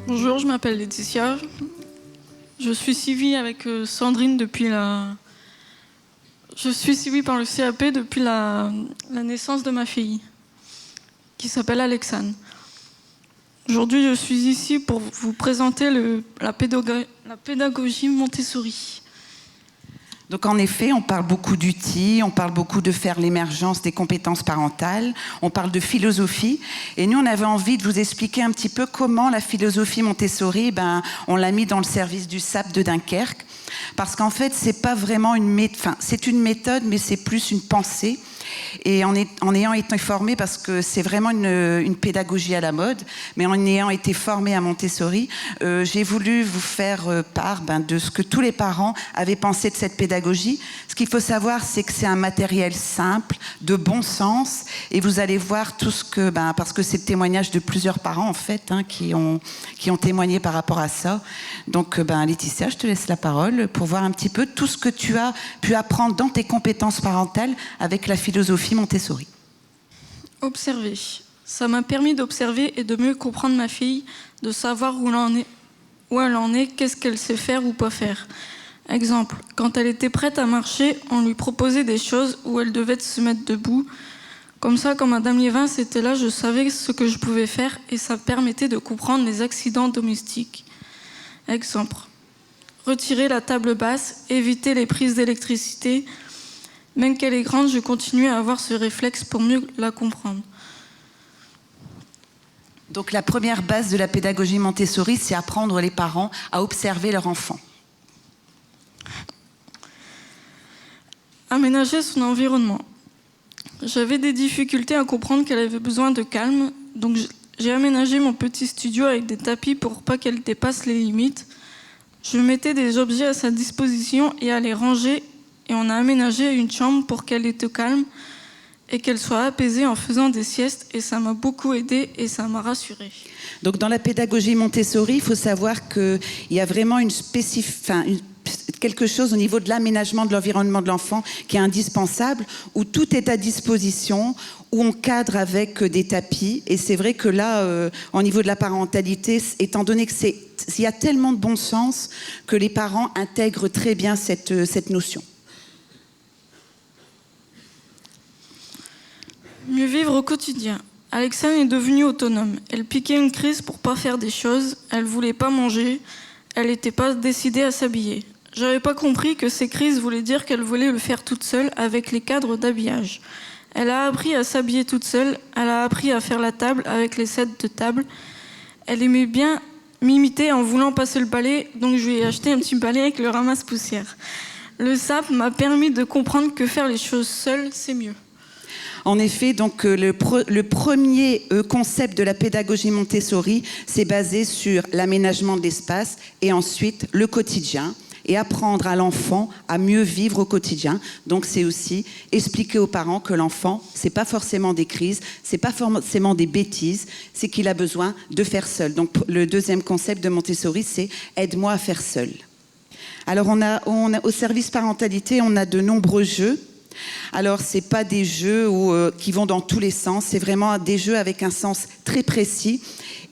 Bonjour, je m'appelle Laetitia. Je suis suivie avec Sandrine depuis la... Je suis suivie par le CAP depuis la naissance de ma fille, qui s'appelle Alexane. Aujourd'hui, je suis ici pour vous présenter la pédagogie Montessori. Donc en effet, on parle beaucoup d'outils, on parle beaucoup de faire l'émergence des compétences parentales, on parle de philosophie. Et nous, on avait envie de vous expliquer un petit peu comment la philosophie Montessori, on l'a mis dans le service du SAP de Dunkerque. Parce qu'en fait, c'est pas vraiment c'est une méthode, mais c'est plus une pensée. Et en ayant été formée, parce que c'est vraiment une pédagogie à la mode, mais en ayant été formée à Montessori, j'ai voulu vous faire part de ce que tous les parents avaient pensé de cette pédagogie. Ce qu'il faut savoir, c'est que c'est un matériel simple, de bon sens, et vous allez voir tout ce que... parce que c'est le témoignage de plusieurs parents, en fait, qui ont témoigné par rapport à ça. Donc, Laetitia, je te laisse la parole pour voir un petit peu tout ce que tu as pu apprendre dans tes compétences parentales avec la philosophie Montessori. Observer. Ça m'a permis d'observer et de mieux comprendre ma fille, de savoir où elle en est, qu'est-ce qu'elle sait faire ou pas faire. Exemple, quand elle était prête à marcher, on lui proposait des choses où elle devait se mettre debout. Comme ça, quand Madame Liévin était là, je savais ce que je pouvais faire et ça permettait de comprendre les accidents domestiques. Exemple, retirer la table basse, éviter les prises d'électricité. Même qu'elle est grande, je continue à avoir ce réflexe pour mieux la comprendre. Donc la première base de la pédagogie Montessori, c'est apprendre les parents à observer leur enfant. Aménager son environnement. J'avais des difficultés à comprendre qu'elle avait besoin de calme, donc j'ai aménagé mon petit studio avec des tapis pour pas qu'elle dépasse les limites. Je mettais des objets à sa disposition et à les ranger, et on a aménagé une chambre pour qu'elle ait au calme et qu'elle soit apaisée en faisant des siestes, et ça m'a beaucoup aidée et ça m'a rassurée. Donc dans la pédagogie Montessori, il faut savoir qu'il y a vraiment quelque chose au niveau de l'aménagement de l'environnement de l'enfant qui est indispensable, où tout est à disposition, où on cadre avec des tapis. Et c'est vrai que là, au niveau de la parentalité, étant donné que il y a tellement de bon sens que les parents intègrent très bien cette notion. Mieux vivre au quotidien. Alexane est devenue autonome. Elle piquait une crise pour pas faire des choses. Elle voulait pas manger. Elle n'était pas décidée à s'habiller. J'avais pas compris que ces crises voulaient dire qu'elle voulait le faire toute seule avec les cadres d'habillage. Elle a appris à s'habiller toute seule. Elle a appris à faire la table avec les sets de table. Elle aimait bien m'imiter en voulant passer le balai, donc je lui ai acheté un petit balai avec le ramasse-poussière. Le SAP m'a permis de comprendre que faire les choses seule, c'est mieux. En effet, donc, le premier concept de la pédagogie Montessori, c'est basé sur l'aménagement de l'espace et ensuite le quotidien, et apprendre à l'enfant à mieux vivre au quotidien. Donc c'est aussi expliquer aux parents que l'enfant, c'est pas forcément des crises, c'est pas forcément des bêtises, c'est qu'il a besoin de faire seul. Donc le deuxième concept de Montessori, c'est « aide-moi à faire seul ». Alors on a, au service parentalité, on a de nombreux jeux. Alors, ce n'est pas des jeux qui vont dans tous les sens, c'est vraiment des jeux avec un sens très précis.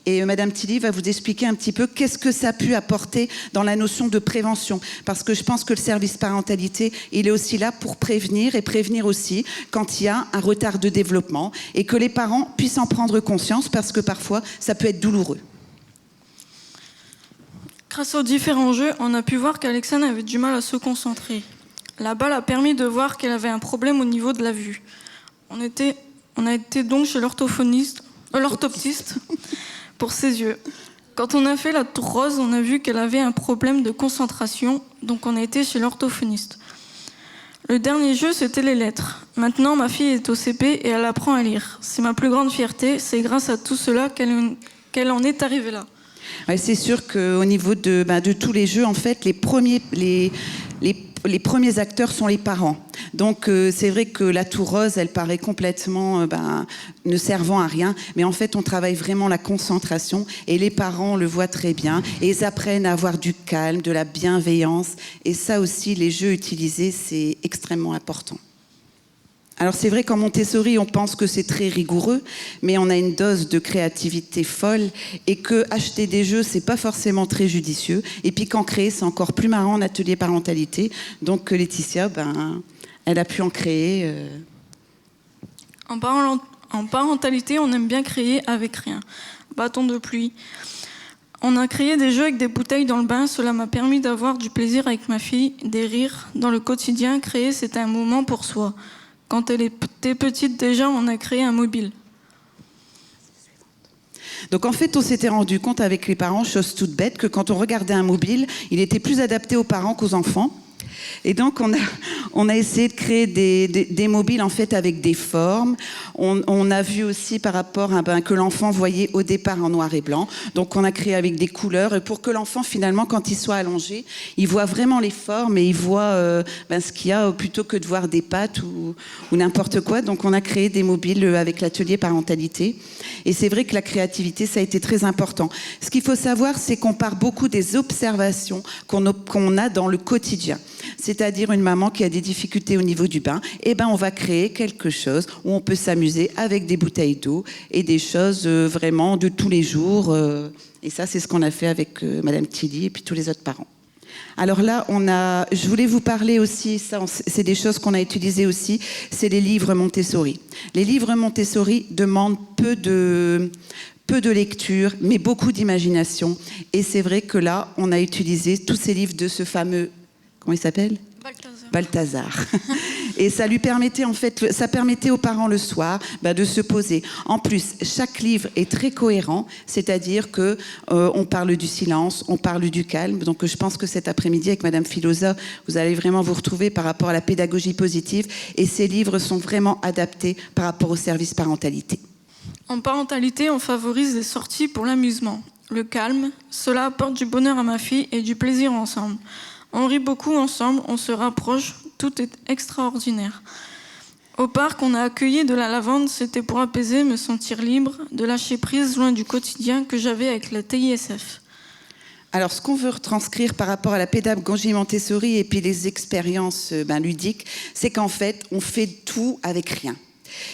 Et Madame Tilly va vous expliquer un petit peu qu'est-ce que ça a pu apporter dans la notion de prévention. Parce que je pense que le service parentalité, il est aussi là pour prévenir, et prévenir aussi quand il y a un retard de développement, et que les parents puissent en prendre conscience, parce que parfois, ça peut être douloureux. Grâce aux différents jeux, on a pu voir qu'Alexane avait du mal à se concentrer. La balle a permis de voir qu'elle avait un problème au niveau de la vue. On a été donc chez l'orthoptiste pour ses yeux. Quand on a fait la tour rose, on a vu qu'elle avait un problème de concentration, donc on a été chez l'orthophoniste. Le dernier jeu, c'était les lettres. Maintenant, ma fille est au CP et elle apprend à lire. C'est ma plus grande fierté, c'est grâce à tout cela qu'elle en est arrivée là. Ouais, c'est sûr qu'au niveau de tous les jeux, en fait, les premiers acteurs sont les parents. Donc c'est vrai que la tour rose, elle paraît complètement ne servant à rien, mais en fait on travaille vraiment la concentration et les parents le voient très bien et ils apprennent à avoir du calme, de la bienveillance, et ça aussi les jeux utilisés, c'est extrêmement important. Alors c'est vrai qu'en Montessori, on pense que c'est très rigoureux, mais on a une dose de créativité folle et que acheter des jeux, c'est pas forcément très judicieux. Et puis qu'en créer, c'est encore plus marrant en atelier parentalité. Donc Laetitia, elle a pu en créer. En parentalité, on aime bien créer avec rien. Bâton de pluie. On a créé des jeux avec des bouteilles dans le bain. Cela m'a permis d'avoir du plaisir avec ma fille, des rires. Dans le quotidien, créer, c'était un moment pour soi. Quand elle était petite déjà, on a créé un mobile. Donc en fait, on s'était rendu compte avec les parents, chose toute bête, que quand on regardait un mobile, il était plus adapté aux parents qu'aux enfants. Et donc on a essayé de créer des mobiles en fait avec des formes. On a vu aussi par rapport à que l'enfant voyait au départ en noir et blanc. Donc on a créé avec des couleurs et pour que l'enfant finalement quand il soit allongé, il voit vraiment les formes et il voit ce qu'il y a plutôt que de voir des pattes ou n'importe quoi. Donc on a créé des mobiles avec l'atelier parentalité. Et c'est vrai que la créativité, ça a été très important. Ce qu'il faut savoir, c'est qu'on part beaucoup des observations qu'on a dans le quotidien. C'est-à-dire une maman qui a des difficultés au niveau du bain, on va créer quelque chose où on peut s'amuser avec des bouteilles d'eau et des choses vraiment de tous les jours. Et ça, c'est ce qu'on a fait avec Madame Tilly et puis tous les autres parents. Alors là, je voulais vous parler aussi, ça, c'est des choses qu'on a utilisées aussi, c'est les livres Montessori. Les livres Montessori demandent peu de lecture, mais beaucoup d'imagination. Et c'est vrai que là, on a utilisé tous ces livres de ce fameux... Comment il s'appelle ? Balthazar. Et ça lui permettait ça permettait aux parents le soir de se poser. En plus, chaque livre est très cohérent, c'est-à-dire que on parle du silence, on parle du calme. Donc je pense que cet après-midi avec Madame Filosa, vous allez vraiment vous retrouver par rapport à la pédagogie positive. Et ces livres sont vraiment adaptés par rapport au service parentalité. En parentalité, on favorise des sorties pour l'amusement. Le calme, cela apporte du bonheur à ma fille et du plaisir ensemble. On rit beaucoup ensemble, on se rapproche, tout est extraordinaire. Au parc, on a accueilli de la lavande, c'était pour apaiser, me sentir libre, de lâcher prise loin du quotidien que j'avais avec la TISF. Alors, ce qu'on veut retranscrire par rapport à la pédagogie Montessori et puis les expériences ludiques, c'est qu'en fait, on fait tout avec rien.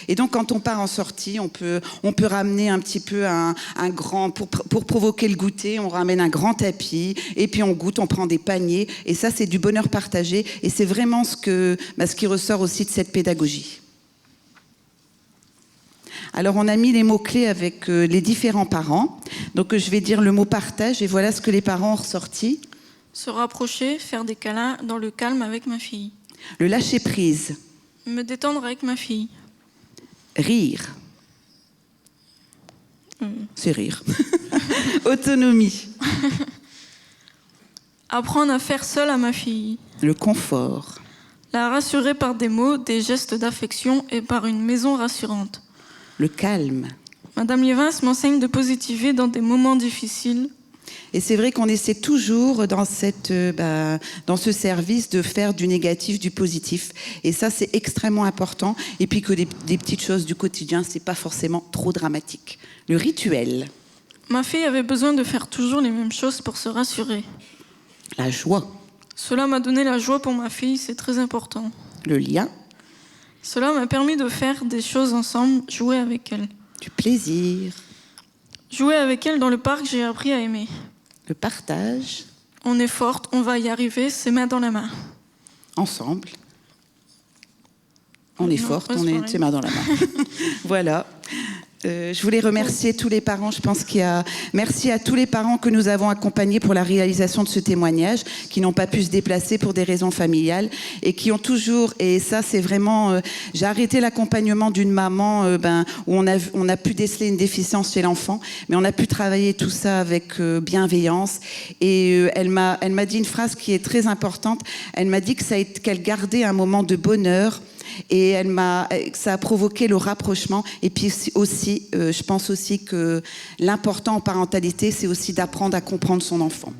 Et donc, quand on part en sortie, on peut ramener un petit peu un grand... Pour provoquer le goûter, on ramène un grand tapis, et puis on goûte, on prend des paniers. Et ça, c'est du bonheur partagé. Et c'est vraiment ce qui ressort aussi de cette pédagogie. Alors, on a mis les mots-clés avec les différents parents. Donc, je vais dire le mot partage, et voilà ce que les parents ont ressorti. Se rapprocher, faire des câlins dans le calme avec ma fille. Le lâcher-prise. Me détendre avec ma fille. Rire. C'est rire. Autonomie. Apprendre à faire seule à ma fille. Le confort. La rassurer par des mots, des gestes d'affection et par une maison rassurante. Le calme. Madame Lievins m'enseigne de positiver dans des moments difficiles. Et c'est vrai qu'on essaie toujours dans ce service de faire du négatif du positif. Et ça, c'est extrêmement important. Et puis que des petites choses du quotidien, c'est pas forcément trop dramatique. Le rituel. Ma fille avait besoin de faire toujours les mêmes choses pour se rassurer. La joie. Cela m'a donné la joie pour ma fille, c'est très important. Le lien. Cela m'a permis de faire des choses ensemble, jouer avec elle. Du plaisir. Jouer avec elle dans le parc, j'ai appris à aimer. Le partage. On est forte, on va y arriver, c'est main dans la main. Ensemble. On est forte, on est c'est main dans la main. Voilà. Je voulais remercier tous les parents. Je pense merci à tous les parents que nous avons accompagnés pour la réalisation de ce témoignage, qui n'ont pas pu se déplacer pour des raisons familiales et qui ont toujours, et ça c'est vraiment, j'ai arrêté l'accompagnement d'une maman où on a pu déceler une déficience chez l'enfant, mais on a pu travailler tout ça avec bienveillance. Et elle m'a dit une phrase qui est très importante. Elle m'a dit qu'elle gardait un moment de bonheur. Et ça a provoqué le rapprochement. Et puis aussi, je pense aussi que l'important en parentalité, c'est aussi d'apprendre à comprendre son enfant.